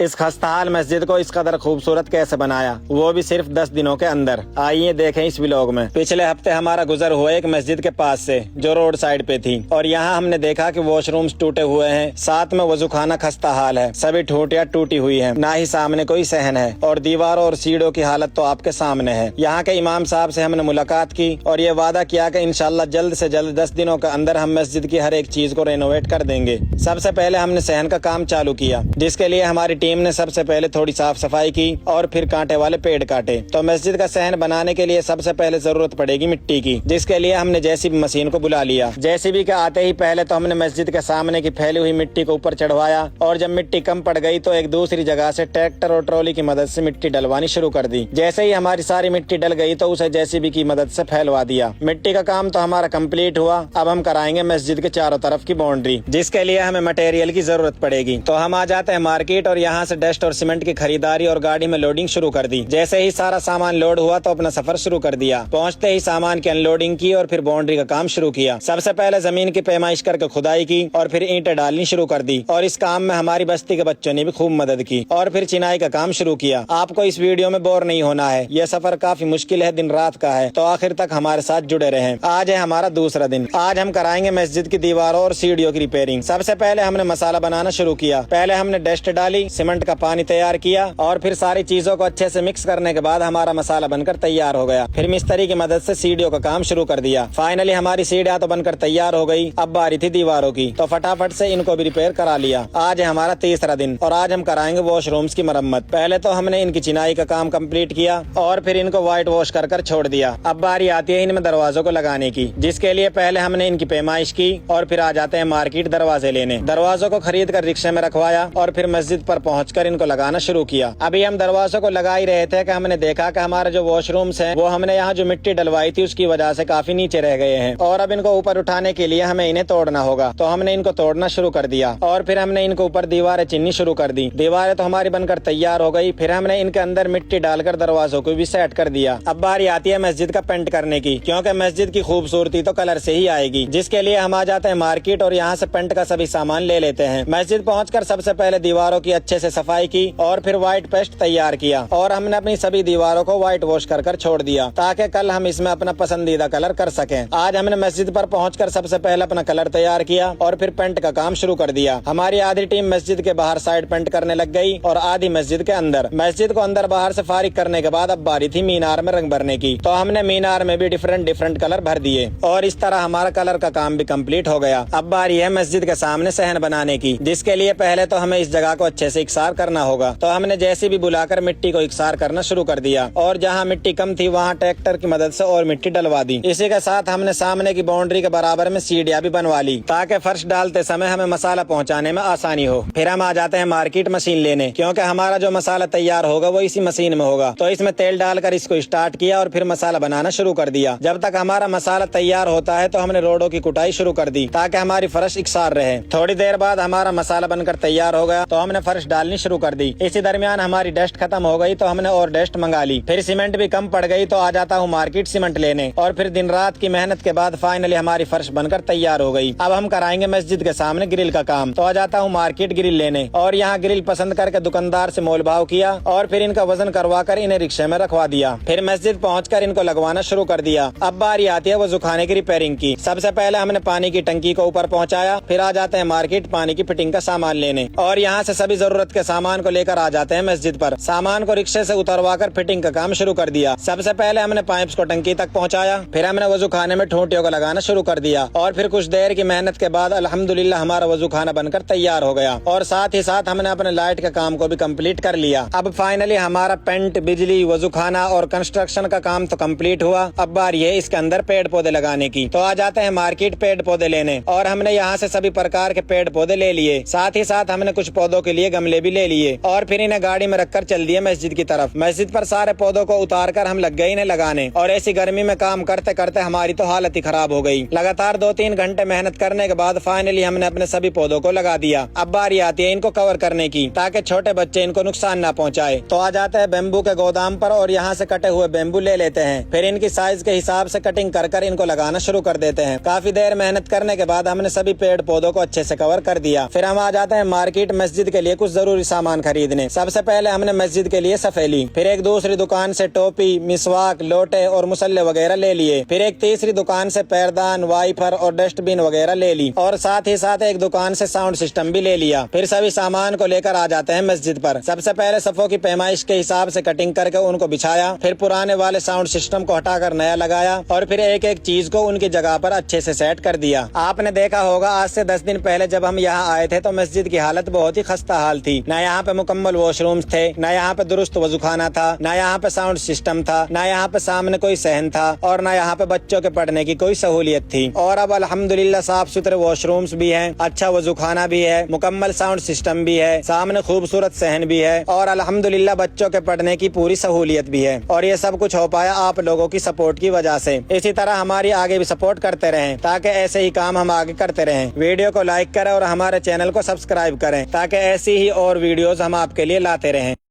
इस खस्ताहाल मस्जिद को इस कदर खूबसूरत कैसे बनाया, वो भी सिर्फ 10 दिनों के अंदर। आइए देखें इस व्लॉग में। पिछले हफ्ते हमारा गुजर हुआ एक मस्जिद के पास से जो रोड साइड पे थी, और यहाँ हमने देखा कि वॉशरूम्स टूटे हुए हैं, साथ में वजूखाना खस्ताहाल है, सभी ठूटियां टूटी हुई है, ना ही सामने कोई सहन है, और दीवारों और सीढ़ों की हालत तो आपके सामने है। यहाँ के इमाम साहब से हमने मुलाकात की और ये वादा किया कि इंशाल्लाह जल्द से जल्द 10 दिनों के अंदर हम मस्जिद की हर एक चीज को रेनोवेट कर देंगे। सबसे पहले हमने सहन का काम चालू किया, जिसके लिए हमारी टीम ने सबसे पहले थोड़ी साफ सफाई की और फिर कांटे वाले पेड़ काटे। तो मस्जिद का सहन बनाने के लिए सबसे पहले जरूरत पड़ेगी मिट्टी की, जिसके लिए हमने जेसीबी मशीन को बुला लिया। जेसीबी के आते ही पहले तो हमने मस्जिद के सामने की फैली हुई मिट्टी को ऊपर चढ़वाया, और जब मिट्टी कम पड़ गई तो एक दूसरी जगह से ट्रैक्टर और ट्रॉली की मदद से मिट्टी डलवानी शुरू कर दी। जैसे ही हमारी सारी मिट्टी डल गई तो उसे जेसीबी की मदद से फैलवा दिया। मिट्टी का काम तो हमारा कंप्लीट हुआ। अब हम कराएंगे मस्जिद के चारों तरफ की बाउंड्री, जिसके लिए हमें मटेरियल की जरूरत पड़ेगी। तो हम आ जाते हैं मार्केट और यहाँ से डस्ट और सीमेंट की खरीदारी और गाड़ी में लोडिंग शुरू कर दी। जैसे ही सारा सामान लोड हुआ तो अपना सफर शुरू कर दिया। पहुंचते ही सामान की अनलोडिंग की और फिर बाउंड्री का काम शुरू किया। सबसे पहले जमीन की पैमाइश करके खुदाई की और फिर ईंटें डालनी शुरू कर दी, और इस काम में हमारी बस्ती के बच्चों ने भी खूब मदद की, और फिर चिनाई का काम शुरू किया। आपको इस वीडियो में बोर नहीं होना है, यह सफर काफी मुश्किल है, दिन रात का है, तो आखिर तक हमारे साथ जुड़े रहें। आज है हमारा दूसरा दिन। आज हम कराएंगे मस्जिद की दीवारों और सीढ़ियों की रिपेयरिंग। सबसे पहले हमने मसाला बनाना शुरू किया। पहले हमने डस्ट डाली, सीमेंट का पानी तैयार किया, और फिर सारी चीजों को अच्छे से मिक्स करने के बाद हमारा मसाला बनकर तैयार हो गया। फिर मिस्त्री की मदद से सीढ़ियों का काम शुरू कर दिया। फाइनली हमारी सीढ़ियां तो बनकर तैयार हो गई। अब बारी थी दीवारों की, तो फटाफट से इनको भी रिपेयर करा लिया। आज है हमारा तीसरा दिन और आज हम कराएंगे वॉशरूम्स की मरम्मत। पहले तो हमने इनकी चिनाई का काम कंप्लीट किया और फिर इनको व्हाइट वॉश कर छोड़ दिया। अब बारी आती है इनमें दरवाजों को लगाने की, जिसके लिए पहले हमने इनकी पैमाइश की और फिर आ जाते हैं मार्केट दरवाजे लेने। दरवाजों को खरीद कर रिक्शे में रखवाया और फिर मस्जिद पर पहुंचकर इनको लगाना शुरू किया। अभी हम दरवाजों को लगा ही रहे थे कि हमने देखा कि हमारे जो वॉशरूम्स हैं वो हमने यहाँ जो मिट्टी डलवाई थी उसकी वजह से काफी नीचे रह गए हैं, और अब इनको ऊपर उठाने के लिए हमें इन्हें तोड़ना होगा। तो हमने इनको तोड़ना शुरू कर दिया और फिर हमने इनको ऊपर दीवारें चिन्नी शुरू कर दी। दीवारें तो हमारी बनकर तैयार हो गई। फिर हमने इनके अंदर मिट्टी डालकर दरवाजों को भी सेट कर दिया। अब बारी आती है मस्जिद का पेंट करने की, क्योंकि मस्जिद की खूबसूरती तो कलर से ही आएगी, जिसके लिए हम आ जाते हैं मार्केट और यहाँ से पेंट का सभी सामान ले लेते हैं। मस्जिद पहुँचकर सबसे पहले दीवारों की अच्छे से सफाई की और फिर व्हाइट पेस्ट तैयार किया, और हमने अपनी सभी दीवारों को व्हाइट वॉश कर छोड़ दिया, ताकि कल हम इसमें अपना पसंदीदा कलर कर सकें। आज हमने मस्जिद पर पहुंचकर सबसे पहले अपना कलर तैयार किया और फिर पेंट का काम शुरू कर दिया। हमारी आधी टीम मस्जिद के बाहर साइड पेंट करने लग गई और आधी मस्जिद के अंदर। मस्जिद को अंदर बाहर से फारिग करने के बाद अब बारी थी मीनार में रंग भरने की, तो हमने मीनार में भी डिफरेंट कलर भर दिए और इस तरह हमारा कलर का काम भी कम्प्लीट हो गया। अब बारी है मस्जिद के सामने सहन बनाने की, जिसके लिए पहले तो हमें इस जगह को अच्छे से इकसार करना होगा। तो हमने जैसे भी बुलाकर मिट्टी को इकसार करना शुरू कर दिया, और जहाँ मिट्टी कम थी वहाँ ट्रैक्टर की मदद से और मिट्टी डलवा दी। इसी के साथ हमने सामने की बाउंड्री के बराबर में सीढ़ियां भी बनवा ली, ताकि फर्श डालते समय हमें मसाला पहुँचाने में आसानी हो। फिर हम आ जाते हैं मार्केट मशीन लेने, क्योंकि हमारा जो मसाला तैयार होगा वो इसी मशीन में होगा। तो इसमें तेल डालकर इसको स्टार्ट किया और फिर मसाला बनाना शुरू कर दिया। जब तक हमारा मसाला तैयार होता है तो हमने रोडों की कुटाई शुरू कर दी, ताकि हमारी फर्श इकसार रहे। थोड़ी देर बाद हमारा मसाला बनकर तैयार हो गया, तो हमने फर्श डालनी शुरू कर दी। इसी दरमियान हमारी डस्ट खत्म हो गई, तो हमने और डस्ट मंगा ली। फिर सीमेंट भी कम पड़ गई, तो आ जाता हूँ मार्केट सीमेंट लेने, और फिर दिन रात की मेहनत के बाद फाइनली हमारी फर्श बनकर तैयार हो गई। अब हम कराएंगे मस्जिद के सामने ग्रिल का काम, तो आ जाता हूँ मार्केट ग्रिल लेने, और यहाँ ग्रिल पसंद करके दुकानदार से मोल भाव किया और फिर इनका वजन करवा कर इन्हें रिक्शे में रखवा दिया। फिर मस्जिद पहुँचकर इनको लगवाना शुरू कर दिया। अब बारी आती है वजूखाने की रिपेयरिंग की। सबसे पहले हमने पानी की टंकी को ऊपर पहुँचाया, फिर आ जाते हैं मार्केट पानी की फिटिंग का सामान लेने, और यहाँ से सभी जरूरत के सामान को लेकर आ जाते हैं मस्जिद पर। सामान को रिक्शे से उतरवा कर फिटिंग का काम शुरू कर दिया। सबसे पहले हमने पाइप्स को टंकी तक पहुंचाया, फिर हमने वजूखाने में ठूंटियों को लगाना शुरू कर दिया, और फिर कुछ देर की मेहनत के बाद अल्हम्दुलिल्लाह हमारा वजूखाना बनकर तैयार हो गया, और साथ ही साथ हमने अपने लाइट का काम को भी कंप्लीट कर लिया। अब फाइनली हमारा पेंट, बिजली, वजूखाना और कंस्ट्रक्शन का काम तो कंप्लीट हुआ। अब बारी है इसके अंदर पेड़ पौधे लगाने की, तो आ जाते हैं मार्केट पेड़ पौधे लेने, और हमने यहाँ से सभी प्रकार के पेड़ पौधे ले लिए। साथ ही साथ हमने कुछ पौधों के लिए गमले भी ले लिए, और फिर इन्हें गाड़ी में रखकर चल दिए मस्जिद की तरफ। मस्जिद पर सारे पौधों को उतार कर हम लग गए इन्हें लगाने, और ऐसी गर्मी में काम करते करते हमारी तो हालत ही खराब हो गई। लगातार 2-3 घंटे मेहनत करने के बाद फाइनली हमने अपने सभी पौधों को लगा दिया। अब बारी आती है इनको कवर करने की, ताकि छोटे बच्चे इनको नुकसान ना पहुँचाए। तो आ जाते हैं बेम्बू के गोदाम पर और यहाँ से कटे हुए बेम्बू ले लेते हैं, फिर इनकी साइज के हिसाब से कटिंग कर इनको लगाना शुरू कर देते हैं। काफी देर मेहनत करने के बाद हमने सभी पेड़ पौधों को अच्छे से कवर कर दिया। फिर हम आ जाते हैं मार्केट मस्जिद के लिए कुछ जरूरी सामान खरीदने। सबसे पहले हमने मस्जिद के लिए सफ़े ली, फिर एक दूसरी दुकान से टोपी, मिसवाक, लोटे और मुसल्ले वगैरह ले लिए, फिर एक तीसरी दुकान से पैरदान, वाइपर और डस्टबिन वगैरह ले ली, और साथ ही साथ एक दुकान से साउंड सिस्टम भी ले लिया। फिर सभी सामान को लेकर आ जाते हैं मस्जिद पर। सबसे पहले सफ़ों की पैमाइश के हिसाब से कटिंग करके उनको बिछाया, फिर पुराने वाले साउंड सिस्टम को हटाकर नया लगाया, और फिर एक एक चीज को उनकी जगह पर अच्छे से सेट कर दिया। आपने देखा होगा आज से 10 दिन पहले जब हम यहाँ आए थे तो मस्जिद की हालत बहुत ही खस्ता हाल थी। न यहाँ पे मुकम्मल वॉशरूम्स थे, न यहाँ पे दुरुस्त वजूखाना था, न यहाँ पे साउंड सिस्टम था, न यहाँ पे सामने कोई सहन था, और न यहाँ पे बच्चों के पढ़ने की कोई सहूलियत थी। और अब अल्हम्दुलिल्लाह साफ सुथरे वॉशरूम्स भी हैं, अच्छा वजूखाना भी है, मुकम्मल साउंड सिस्टम भी है, सामने खूबसूरत सहन भी है, और अल्हम्दुलिल्लाह बच्चों के पढ़ने की पूरी सहूलियत भी है। और ये सब कुछ हो पाया आप लोगों की सपोर्ट की वजह से। इसी तरह हमारी आगे भी सपोर्ट करते रहें ताकि ऐसे ही काम हम आगे करते रहें। वीडियो को लाइक करें और हमारे चैनल को सब्सक्राइब करें ताकि ऐसी ही और वीडियोस हम आपके लिए लाते रहें।